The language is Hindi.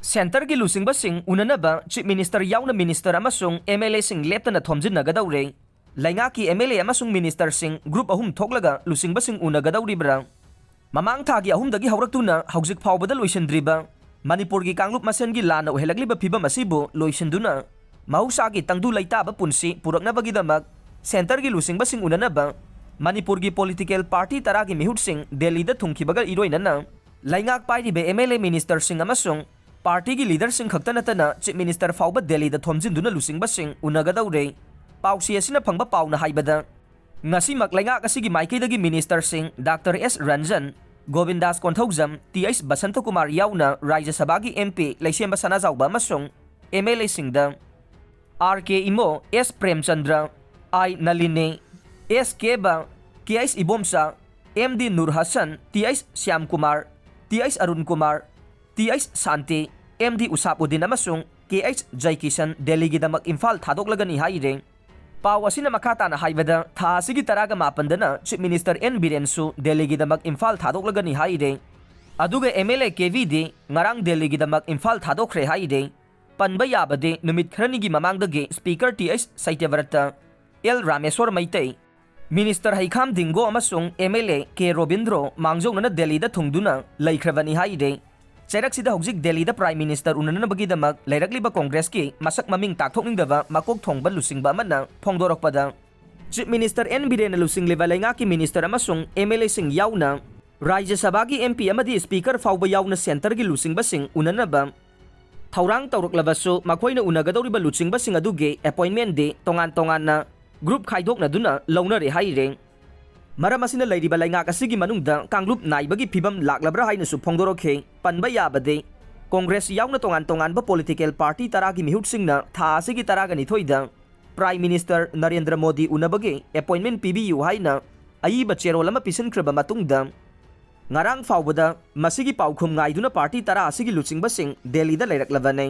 सेंटर की लुसिंगबसिंग उननबा चीफ मिनिस्टर याउना मिनिस्टर अमसुंग एमएलए सिंग लेप्तना थोमजिनगदौरे लैंगा की एमएलए अमसुंग मिनिस्टर सिंग ग्रुप अहुम थोकलगा लुसिंगबसिंग उनगदौरिब्रा ममांग थागी अहुमदगी हौरक्तुना हौजिक फावबदा लोइसंद्रिबा मणिपुर की कांगलुप मसेन की लाना ओहेलगलिबा फिबम असिबु लोइसंदुना महौसागी तंगदु लैताबा पुंसी पुरकनबगिदमक सेंटर की लुसिंगबसिंग उननबा मणिपुर की पॉलिटिकल पार्टी तरा की मिहुटसिंग दिल्लीदा थुंखिबगा इरोइनना लैंगाक पाइरिबे एमएलए मिनिस्टर सिंग अमसुंग पार्टी की लीडर सिंह खक्ता नतना चीफ मिनिस्टर फाउब दिल्लीदा थोमजिंदुना लुसिंगबसिंग उनगदौरे पाउसी असिना फंगबा पाउना हाइबदा ngasimak लैंगाक असिगी माइकेदगी minister Singh doctor S Ranjan Govindas Konthoujam TS Basant Kumar याउना राज्य सभा की एमपी लैसेंबा सनाजाउबा अमसुंग एमएलए सिंहदा R K Imo S Premchandra I Nalini S Keba KS इबोमसा एम डी नूर Hasan TS Shyam Kumar TS Arun Kumar TS Shanti M D Usapuddin अमसुंग केएच जयकिशन दिल्लीगीदमक इम्फाल थादोक्लगनी हाइरे पाव असिना मखाताना हाइबदा था असिगी तरागा मापंदना चीफ मिनिस्टर एन बीरेनसु दिल्लीगीदमक इम्फाल थादोक्लगनी हाइरे अदुगा एमएलए केवीडी ngarang दिल्लीगीदमक इम्फाल थादोक्रे हाइरे पनबा याबदे नुमित खरनिगी ममांगदगे speaker TS Satyabrata L Rameshwar Meitei minister हैखाम दिंगो अमसुंग एमएलए के रोबिंद्रो मांगजौनना दिल्लीदा थुंगदुना लैख्रबनी हाइरे चैरक्सिदा हौजिक दिल्लीदा प्राइम मिनिस्टर उननबगीदमक लैरक्लिबा कांग्रेस की मसक ममिंग ताकथोकनिंगदबा मकोक थोंगबा लुसिंगबा अमना फोंदोरकपदा चीफ मिनिस्टर एन बीरेन लुसिंगलिबा लैंगा की मिनिस्टर अमसुंग एमएलए सिंग याउना राज्य सभा की एमपी अमदी स्पीकर फाउबा याउना सेंटर की लुसिंगबसिंग उननबा थौरांग तौरक्लबसु मखोइना उनगदौरिबा लुसिंगबसिंग अदुगे अपॉइंटमेंट दे तोंगान तोंगानना ग्रुप खाइदोकनदुना लौनरे हाइरे मरम असिना लैरिबा लैंगाक असिगी मनुंगदा कांगलुप नाइबगी फिबम लाक्लब्रा हाइनसु फोंदोरखे पनबा याबदे कांग्रेस याउना तोंगान तोंगानबा पॉलिटिकल पार्टी तरा की मिहुटसिंगना था असिगी तरागा निथोइदा प्राइम मिनिस्टर नरेंद्र मोदी उनबगे अपॉइंटमेंट पीबीयु हाइना अयिबा चेरोल अमा पिसनख्रबा मतुंगदा ngarang फाउबदा मसिगी पाउखुम गाइदुना पार्टी तरा असिगी लुचिंगबसिंग दिल्लीदा लैरक्लबने